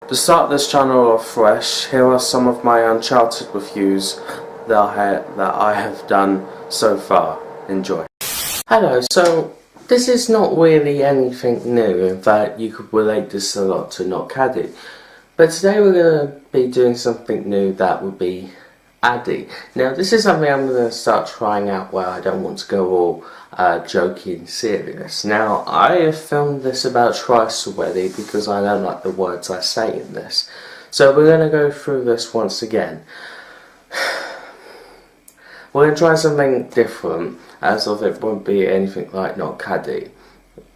To start this channel off fresh, here are some of my Uncharted reviews that I have done so far. Enjoy. Hello, so this is not really anything new. In fact, you could relate this a lot to Not Caddy. But today we're going to be doing something new that would be Addy. Now this is something I'm going to start trying out where I don't want to go all jokey and serious. Now I have filmed this about twice already because I don't like the words I say in this. So we're going to go through this once again. We're going to try something different, as of it won't be anything like Not Caddy.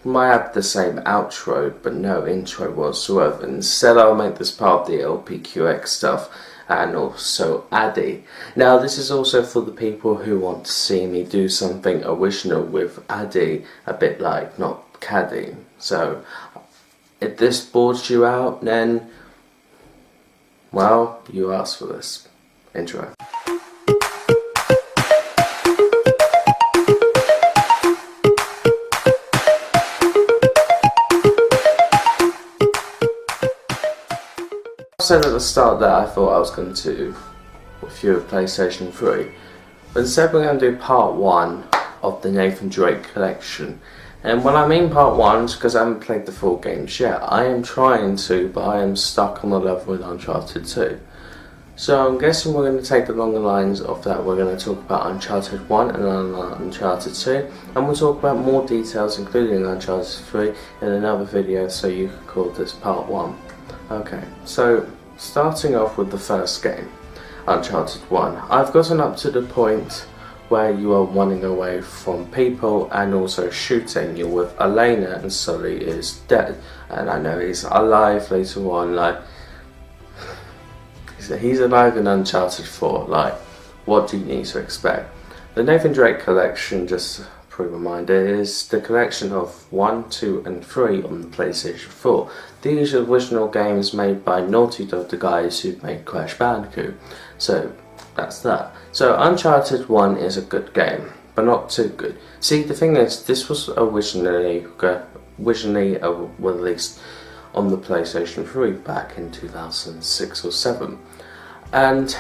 Might have the same outro but no intro whatsoever. Instead I'll make this part of the LPQX stuff and also Addy. Now this is also for the people who want to see me do something original with Addy, a bit like Not Caddy. So if this bores you out, then well, you asked for this. Intro. I said at the start that I thought I was going to review a PlayStation 3, but instead we're going to do part 1 of the Nathan Drake collection. And when I mean part 1, it's because I haven't played the full games yet. I am trying to, but I am stuck on the level with Uncharted 2. So I'm guessing we're going to take along the lines of that. We're going to talk about Uncharted 1 and Uncharted 2, and we'll talk about more details including Uncharted 3 in another video, so you could call this part 1. Okay, so starting off with the first game, Uncharted 1. I've gotten up to the point where you are running away from people and also shooting. You're with Elena and Sully is dead. And I know he's alive later on, like, he's alive in Uncharted 4, like, what do you need to expect? The Nathan Drake collection, just a reminder, is the collection of 1, 2 and 3 on the PlayStation 4. These are original games made by Naughty Dog, the guys who made Crash Bandicoot. So that's that. So Uncharted 1 is a good game, but not too good. See, the thing is, this was originally released on the PlayStation 3 back in 2006 or 7. And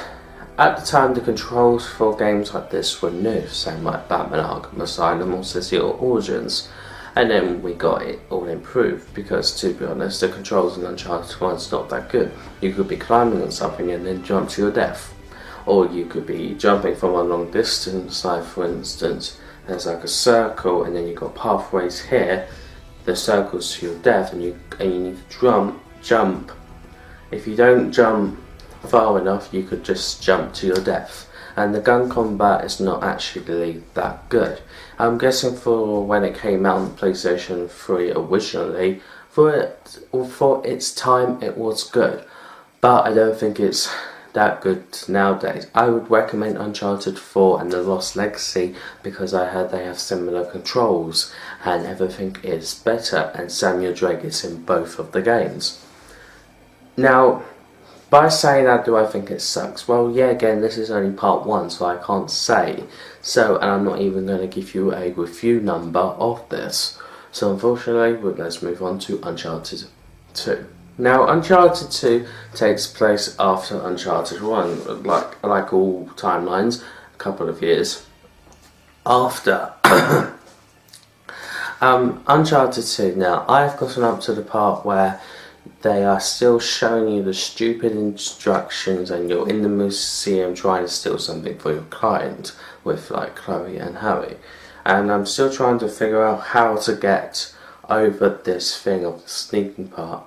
at the time, the controls for games like this were new, same like Batman Arkham Asylum or City of Origins. And then we got it all improved because, to be honest, the controls in Uncharted 1 is not that good. You could be climbing on something and then jump to your death. Or you could be jumping from a long distance, like for instance, there's like a circle and then you've got pathways here, the circles to your death, and you need to jump. If you don't jump far enough, you could just jump to your death. And the gun combat is not actually that good. I'm guessing for when it came out on the PlayStation 3 originally, for its time it was good, but I don't think it's that good nowadays. I would recommend Uncharted 4 and The Lost Legacy because I heard they have similar controls and everything is better, and Samuel Drake is in both of the games. Now, by saying that, do I think it sucks? Well, yeah, again, this is only part 1, so I can't say. So, and I'm not even going to give you a review number of this. So, unfortunately, let's move on to Uncharted 2. Now, Uncharted 2 takes place after Uncharted 1, like all timelines, a couple of years after. Uncharted 2. Now, I've gotten up to the part where they are still showing you the stupid instructions and you're in the museum trying to steal something for your client with like Chloe and Harry. And I'm still trying to figure out how to get over this thing of the sneaking part.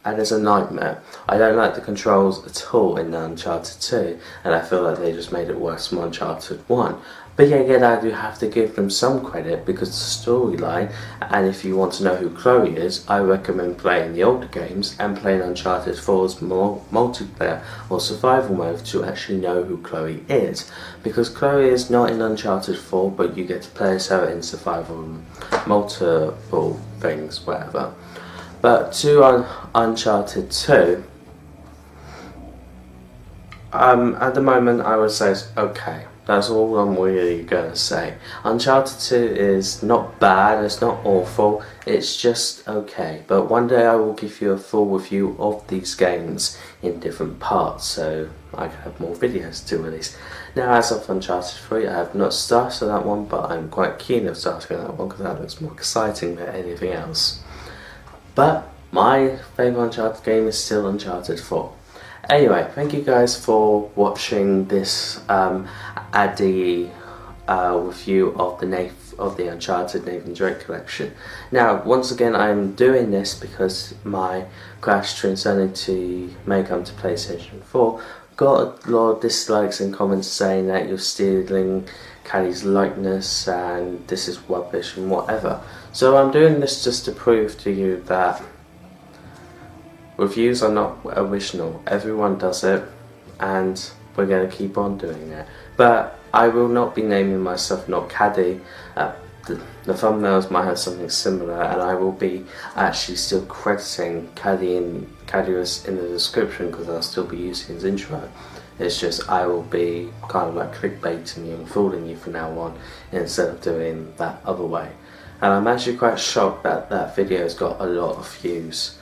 And it's a nightmare. I don't like the controls at all in Uncharted 2, and I feel like they just made it worse from Uncharted 1. But yeah, again, I do have to give them some credit because the storyline, and if you want to know who Chloe is, I recommend playing the older games and playing Uncharted 4's multiplayer or survival mode to actually know who Chloe is. Because Chloe is not in Uncharted 4, but you get to play as her in survival, multiple things, whatever. But to Uncharted 2, at the moment I would say it's okay. That's all I'm really gonna say. Uncharted 2 is not bad, it's not awful, it's just okay. But one day I will give you a full review of these games in different parts, so I can have more videos to release. Now, as of Uncharted 3, I have not started that one, but I'm quite keen on starting that one because that looks more exciting than anything else. But my favourite Uncharted game is still Uncharted 4. Anyway, thank you guys for watching this Addy review of the Uncharted Nathan Drake collection. Now, once again, I'm doing this because my Crash Trinity may come to PlayStation 4 got a lot of dislikes and comments saying that you're stealing Caddy's likeness and this is rubbish and whatever. So I'm doing this just to prove to you that reviews are not original. Everyone does it, and we're going to keep on doing it. But I will not be naming myself not Caddy. The thumbnails might have something similar, and I will be actually still crediting Caddy was in the description because I'll still be using his intro. It's just I will be kind of like clickbaiting you and fooling you from now on instead of doing that other way. And I'm actually quite shocked that that video's got a lot of views.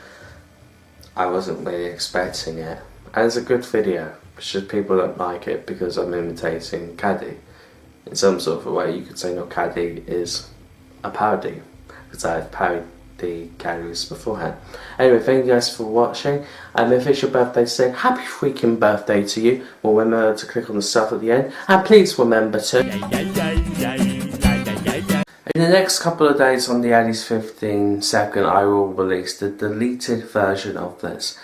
I wasn't really expecting it, and it's a good video. It's just people don't like it because I'm imitating Caddy. In some sort of a way, you could say no, Caddy is a parody because I've parodied Caddies beforehand. Anyway, thank you guys for watching. If it's your birthday today, happy freaking birthday to you. Well, remember to click on the stuff at the end, and please remember to. In the next couple of days on the Addy's 15-second, I will release the deleted version of this.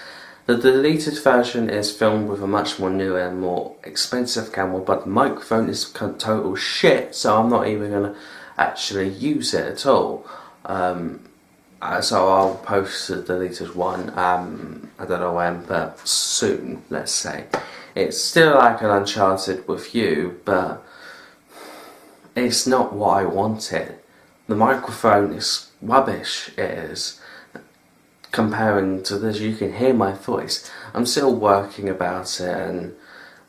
The deleted version is filmed with a much more new and more expensive camera, but the microphone is total shit, so I'm not even going to actually use it at all. So I'll post the deleted one, I don't know when, but soon, let's say. It's still like an Uncharted review, but it's not what I wanted. The microphone is rubbish, it is. Comparing to this, you can hear my voice. I'm still working about it and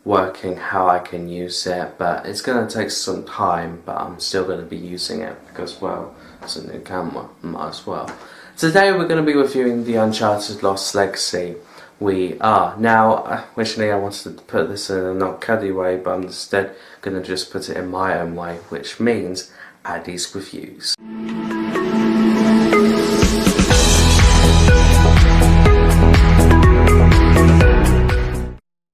working how I can use it, but it's going to take some time, but I'm still going to be using it because, well, it's a new camera, might as well. Today we're going to be reviewing the Uncharted Lost Legacy. We are. Now, originally I wanted to put this in a not Caddy way, but I'm instead going to just put it in my own way, which means Addy's Reviews.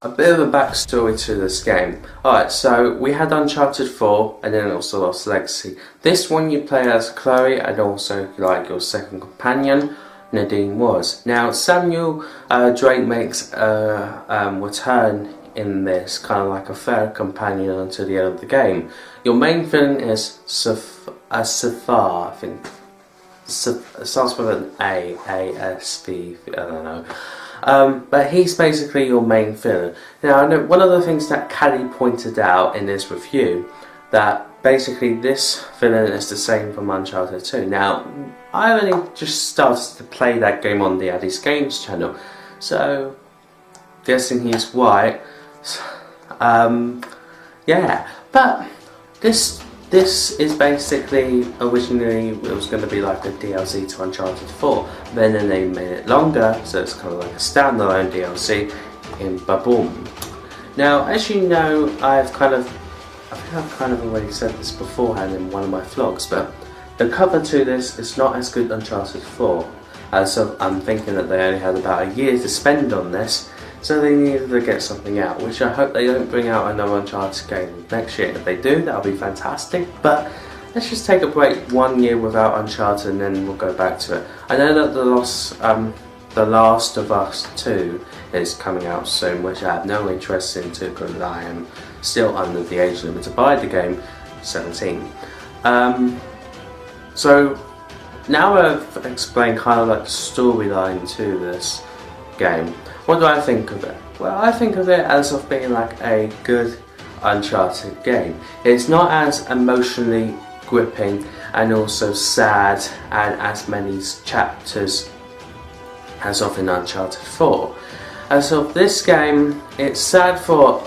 A bit of a backstory to this game. Alright, so we had Uncharted 4 and then also Lost Legacy. This one you play as Chloe and also like your second companion, Nadine was. Now Samuel Drake makes a return in this, kind of like a third companion until the end of the game. Your main villain is Safar, I think. It starts with an A-S-V, I don't know. But he's basically your main villain. Now, I know one of the things that Caddy pointed out in this review, that basically this villain is the same from Uncharted 2. Now, I only just started to play that game on the Addy's Games channel, so guessing he's white. Yeah, but this is basically, originally it was going to be like a DLC to Uncharted 4, but then they made it longer, so it's kind of like a standalone DLC in Baboom. Now, as you know, I think I've kind of already said this beforehand in one of my vlogs, but the cover to this is not as good as Uncharted 4. So I'm thinking that they only had about a year to spend on this, so they needed to get something out, which I hope they don't bring out another Uncharted game next year. If they do, that'll be fantastic, but let's just take a break 1 year without Uncharted and then we'll go back to it. I know that The Last of Us 2 is coming out soon, which I have no interest in because I am still under the age limit to buy the game, 17. So now I've explained kind of like the storyline to this game. What do I think of it? Well, I think of it as of being like a good Uncharted game. It's not as emotionally gripping and also sad and as many chapters as of in Uncharted 4. As of this game, it's sad for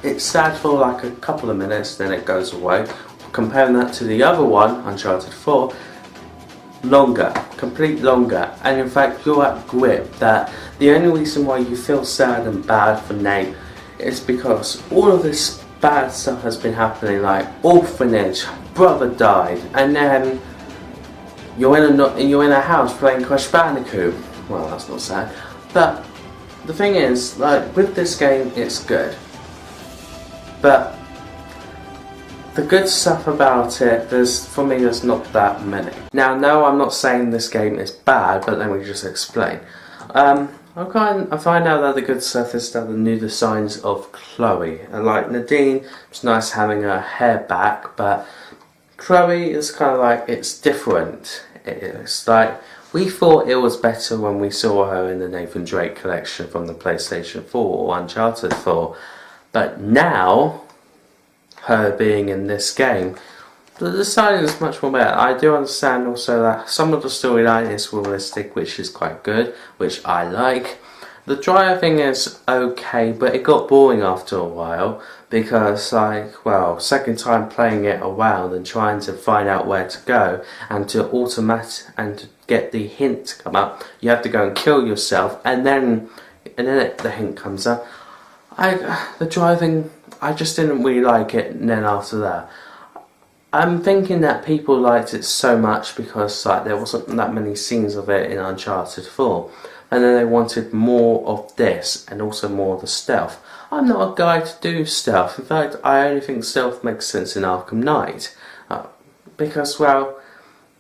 like a couple of minutes, then it goes away. Comparing that to the other one, Uncharted 4, longer, complete longer, and in fact you're at grip that the only reason why you feel sad and bad for Nate is because all of this bad stuff has been happening, like orphanage, brother died, and then you're in a house playing Crash Bandicoot. Well, that's not sad, but the thing is, like, with this game, it's good, but the good stuff about it, for me, there's not that many. Now, no, I'm not saying this game is bad, but let me just explain. I find out that the good stuff is that the new designs of Chloe, and like Nadine, it's nice having her hair back, but Chloe is kind of like, it's different. It's like, we thought it was better when we saw her in the Nathan Drake collection from the PlayStation 4 or Uncharted 4, but now, her being in this game, the design is much more better. I do understand also that some of the storyline is realistic, which is quite good, which I like. The driving is okay, but it got boring after a while because, like, well, second time playing it around and trying to find out where to go and to get the hint to come up, you have to go and kill yourself, and then the hint comes up. The driving, I just didn't really like it, and then after that, I'm thinking that people liked it so much because, like, there wasn't that many scenes of it in Uncharted 4, and then they wanted more of this and also more of the stealth. I'm not a guy to do stealth. In fact, I only think stealth makes sense in Arkham Knight, because, well,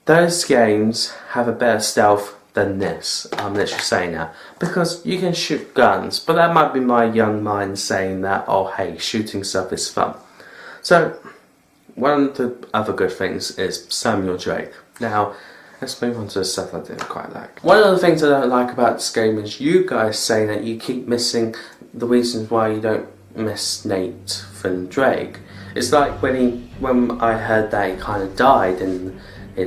those games have a better stealth than this. I'm literally saying that because you can shoot guns, but that might be my young mind saying that, oh hey, shooting stuff is fun. So one of the other good things is Samuel Drake. Now let's move on to the stuff I didn't quite like. One of the things I don't like about this game is you guys say that you keep missing the reasons why you don't miss Nate from Drake. It's like when I heard that he kind of died in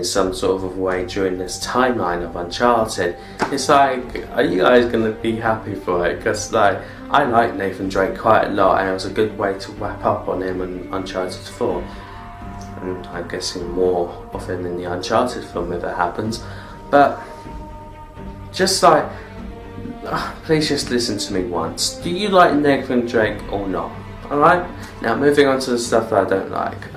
some sort of way during this timeline of Uncharted, it's like, are you guys going to be happy for it? Because, like, I like Nathan Drake quite a lot, and it was a good way to wrap up on him in Uncharted 4. And I'm guessing more of him in the Uncharted film if it happens. But, just like, please just listen to me once. Do you like Nathan Drake or not? Alright? Now, moving on to the stuff that I don't like.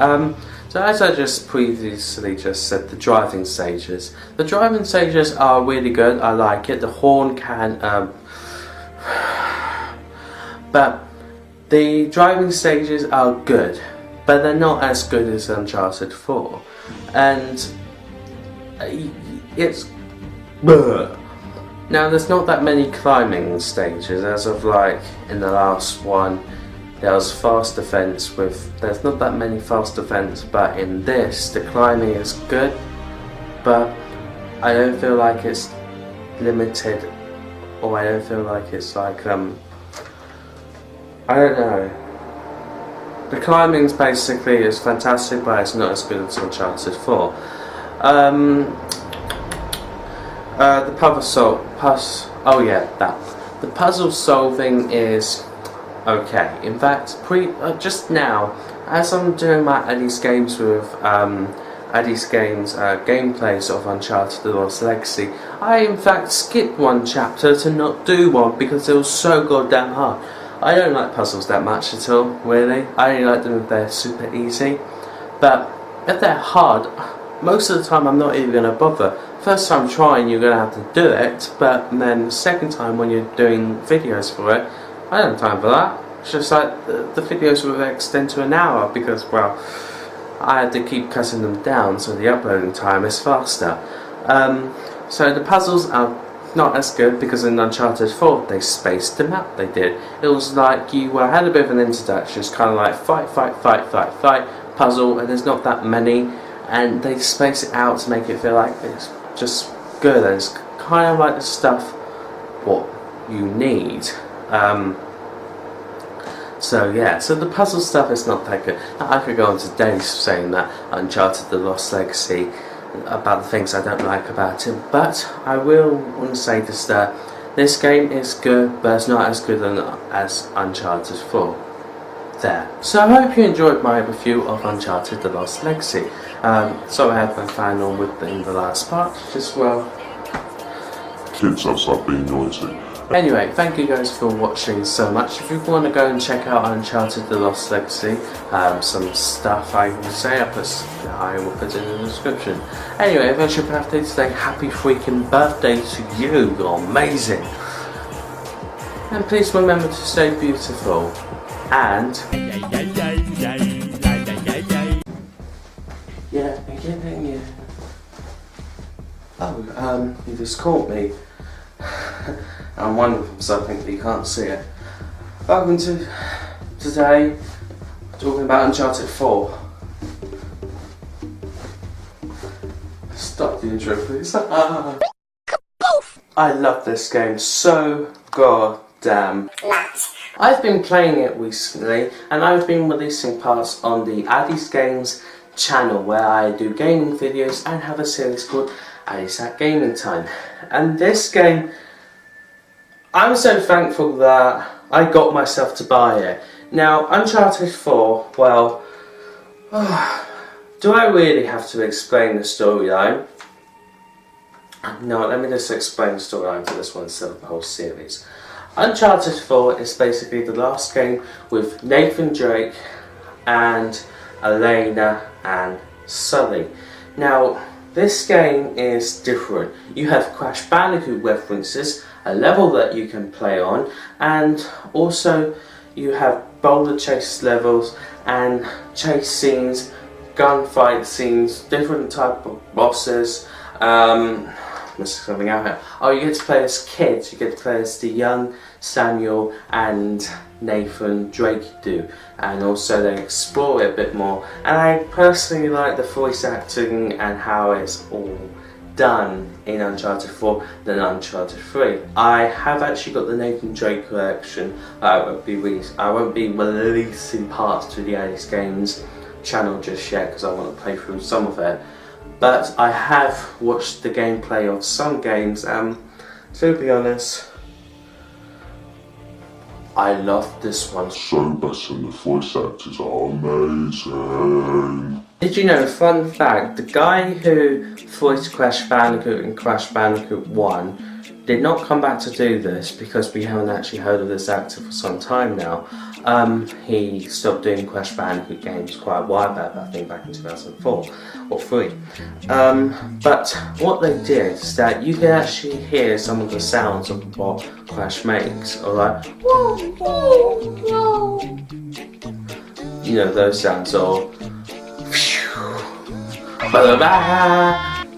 So as I just previously said, the driving stages. The driving stages are really good, I like it. The horn can, but the driving stages are good, but they're not as good as Uncharted 4. And it's... Now there's not that many climbing stages, as of like in the last one. There was fast defense there's not that many fast defense, but in this, the climbing is good, but I don't feel like it's limited, or I don't feel like it's like, I don't know. The climbing basically is fantastic, but it's not as good as Uncharted 4. The puzzle solving is okay. In fact, just now, as I'm doing my Eddie's Games with gameplays of Uncharted The Lost Legacy, I in fact skipped one chapter to not do one because it was so goddamn hard. I don't like puzzles that much at all, really. I only like them if they're super easy. But if they're hard, most of the time I'm not even going to bother. First time trying, you're going to have to do it, but then second time when you're doing videos for it, I don't have time for that. It's just like the videos will extend to an hour because, well, I had to keep cutting them down so the uploading time is faster. So the puzzles are not as good because in Uncharted 4 they spaced them out, they did. It was like you had a bit of an introduction, it's kind of like fight, puzzle, and there's not that many, and they space it out to make it feel like it's just good, and it's kind of like the stuff what you need. So yeah, so the puzzle stuff is not that good. I could go on to days saying that Uncharted The Lost Legacy, about the things I don't like about it, but I will want to say this, that This game is good, but it's not as good as Uncharted 4. There. So I hope you enjoyed my review of Uncharted The Lost Legacy. Sorry I had my fan on in the last part, just well... kids outside being noisy. Anyway, thank you guys for watching so much. If you want to go and check out Uncharted The Lost Legacy, some stuff I will say, I will put in the description. Anyway, if it's your birthday today, happy freaking birthday to you, you're amazing. And please remember to stay beautiful. And... yeah, beginning, yeah. Oh, you just caught me. I'm wondering from something, but you can't see it. Welcome to today, talking about Uncharted 4. Stop the intro, please. I love this game so goddamn much. I've been playing it recently, and I've been releasing parts on the Addy's Games channel, where I do gaming videos and have a series called Addy's at Gaming Time. And this game, I'm so thankful that I got myself to buy it. Now, Uncharted 4, well, do I really have to explain the storyline? No, let me just explain the storyline for this one instead of the whole series. Uncharted 4 is basically the last game with Nathan Drake and Elena and Sully. Now, this game is different. You have Crash Bandicoot references, a level that you can play on, and also you have boulder chase levels and chase scenes, gunfight scenes, different type of bosses. Missing something out here. Oh, you get to play as kids. You get to play as the young Samuel and Nathan Drake do, and also they explore it a bit more. And I personally like the voice acting and how it's all done in Uncharted 4 than Uncharted 3. I have actually got the Nathan Drake collection. I won't be releasing parts to the Addy's Games channel just yet because I want to play through some of it. But I have watched the gameplay of some games, and to be honest, I love this one So better, and the voice actors are amazing. Did you know, fun fact, the guy who voiced Crash Bandicoot in Crash Bandicoot 1 did not come back to do this because we haven't actually heard of this actor for some time now. He stopped doing Crash Bandicoot games quite a while back, I think back in 2004 or 3. But what they did is that you can actually hear some of the sounds of what Crash makes, alright? You know, those sounds are...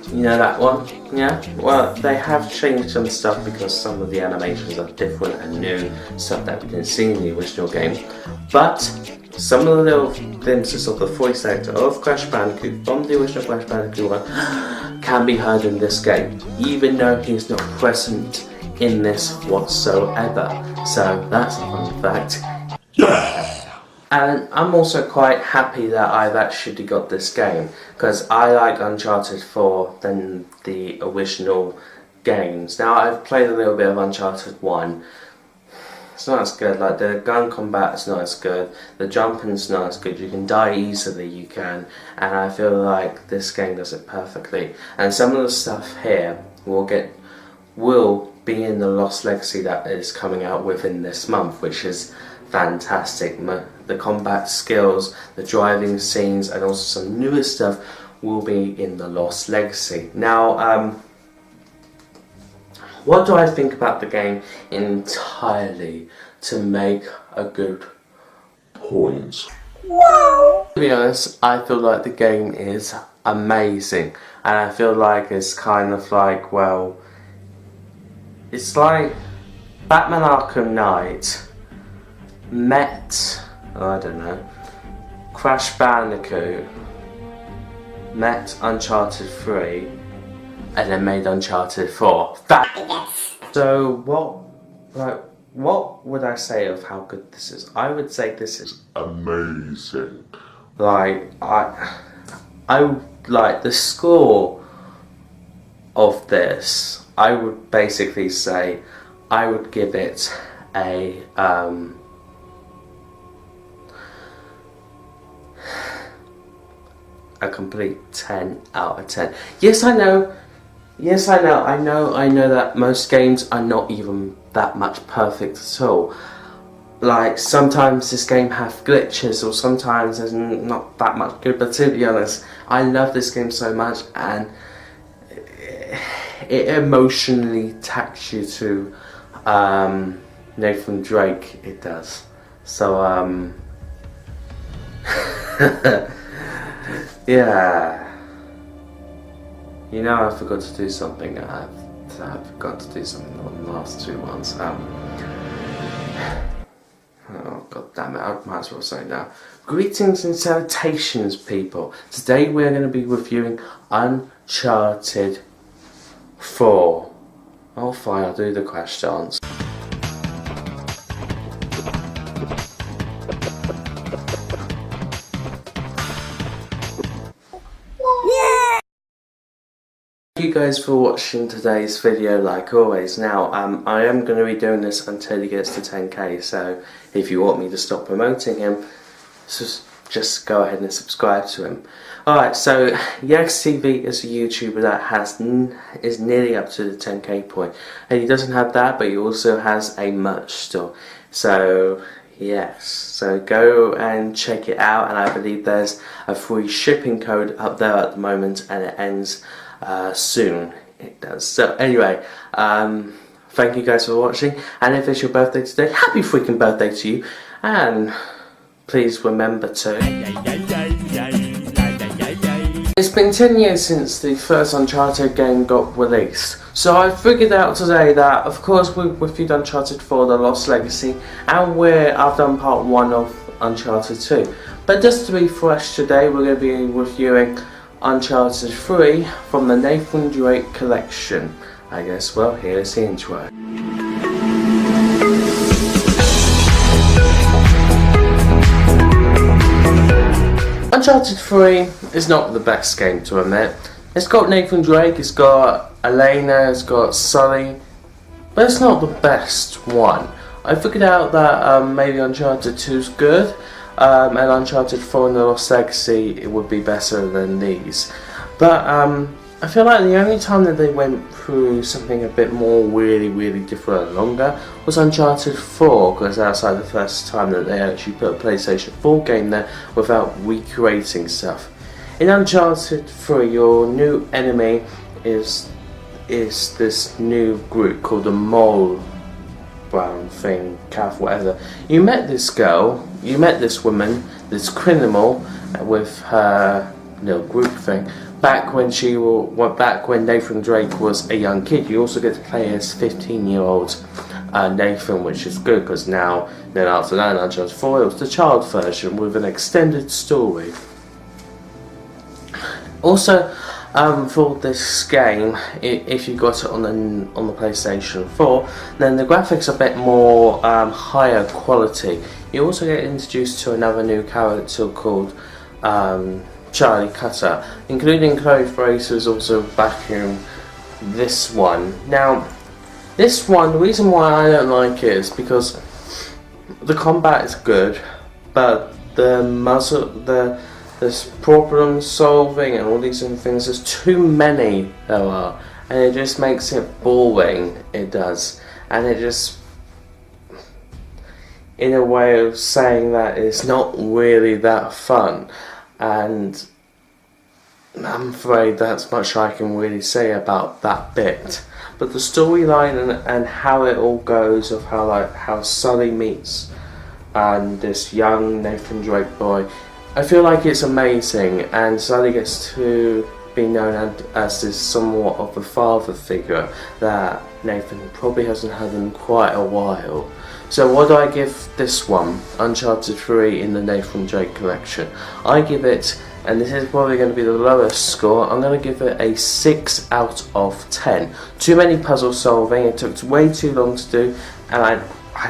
You know that one? Yeah? Well, they have changed some stuff because some of the animations are different and new, stuff that we didn't see in the original game. But some of the little glimpses of the voice actor of Crash Bandicoot from the original Crash Bandicoot 1 can be heard in this game, even though he's not present in this whatsoever. So that's a fun fact. Yeah! And I'm also quite happy that I've actually got this game, because I like Uncharted 4 than the original games. Now, I've played a little bit of Uncharted 1. It's not as good, like the gun combat is not as good, the jumping's not as good, you can die easily, you can, and I feel like this game does it perfectly. And some of the stuff here will be in the Lost Legacy that is coming out within this month, which is fantastic. The combat skills, the driving scenes, and also some newer stuff will be in the Lost Legacy. Now, what do I think about the game entirely to make a good point? Wow. To be honest, I feel like the game is amazing, and I feel like it's kind of like, well, it's like Batman Arkham Knight met, I don't know, Crash Bandicoot, met Uncharted 3, and then made Uncharted 4. So what would I say of how good this is? I would say this is amazing. Like, I like the score of this. I would basically say I would give it a complete 10 out of 10. Yes, I know. Yes, I know. I know that most games are not even that much perfect at all. Like, sometimes this game have glitches, or sometimes there's not that much good, but to be honest, I love this game so much, and it emotionally attacks you to Nathan Drake, it does. So, yeah. You know, I forgot to do something. I forgot to do something on the last 2 months. Oh, god damn it, I might as well say now. Greetings and salutations, people. Today we're going to be reviewing Uncharted 4. Oh, fine, I'll do the crash dance. Thank you guys for watching today's video, like always. Now, I am going to be doing this until he gets to 10k, so if you want me to stop promoting him, just go ahead and subscribe to him. Alright, so YagsTV is a YouTuber that is nearly up to the 10k point, and he doesn't have that, but he also has a merch store. So yes, so go and check it out, and I believe there's a free shipping code up there at the moment, and it ends soon. It does. So anyway, thank you guys for watching, and if it's your birthday today, happy freaking birthday to you, and please remember to... It's been 10 years since the first Uncharted game got released, so I figured out today that, of course, we've reviewed Uncharted 4 The Lost Legacy, and I've done part 1 of Uncharted 2. But just to be fresh today, we're going to be reviewing Uncharted 3 from the Nathan Drake collection. I guess, well, here's the intro. Uncharted 3 is not the best game, to admit. It's got Nathan Drake, it's got Elena, it's got Sully, but it's not the best one. I figured out that maybe Uncharted 2 is good, and Uncharted 4 and The Lost Legacy, it would be better than these. But I feel like the only time that they went through something a bit more really different and longer was Uncharted 4, because that's like the first time that they actually put a PlayStation 4 game there without recreating stuff. In Uncharted 3, your new enemy is this new group called the Mole Brown thing, calf, whatever. You met this girl, you met this woman, this criminal with her little group thing. Back when Nathan Drake was a young kid. You also get to play as 15-year-old Nathan, which is good, because now, then after that, Uncharted 4, it was the child version with an extended story. Also, for this game, if you got it on the PlayStation 4, then the graphics are a bit more higher quality. You also get introduced to another new character called Charlie Cutter, including Chloe Fraser is also back in this one. Now, this one, the reason why I don't like it is because the combat is good, but there's problem solving and all these different things. There's too many there are, and it just makes it boring. It does, and it just, in a way of saying that, it's not really that fun. And I'm afraid that's much I can really say about that bit. But the storyline and how it all goes, of how Sully meets and this young Nathan Drake boy, I feel like it's amazing, and Sully gets to be known as this somewhat of a father figure that Nathan probably hasn't had in quite a while. So what do I give this one, Uncharted 3 in the Nathan Drake collection? I give it, and this is probably going to be the lowest score, I'm going to give it a 6 out of 10. Too many puzzle solving, it took way too long to do, and I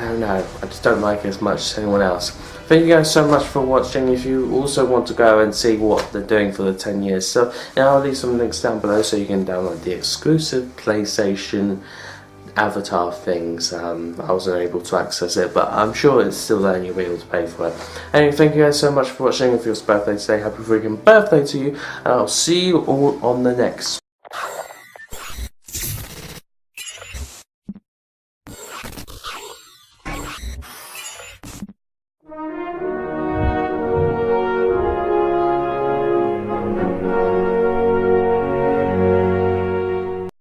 don't know, I just don't like it as much as anyone else. Thank you guys so much for watching. If you also want to go and see what they're doing for the 10 years stuff, I'll leave some links down below so you can download the exclusive PlayStation avatar things, I wasn't able to access it, but I'm sure it's still there and you'll be able to pay for it. Anyway, thank you guys so much for watching. If it's your birthday today, happy freaking birthday to you, and I'll see you all on the next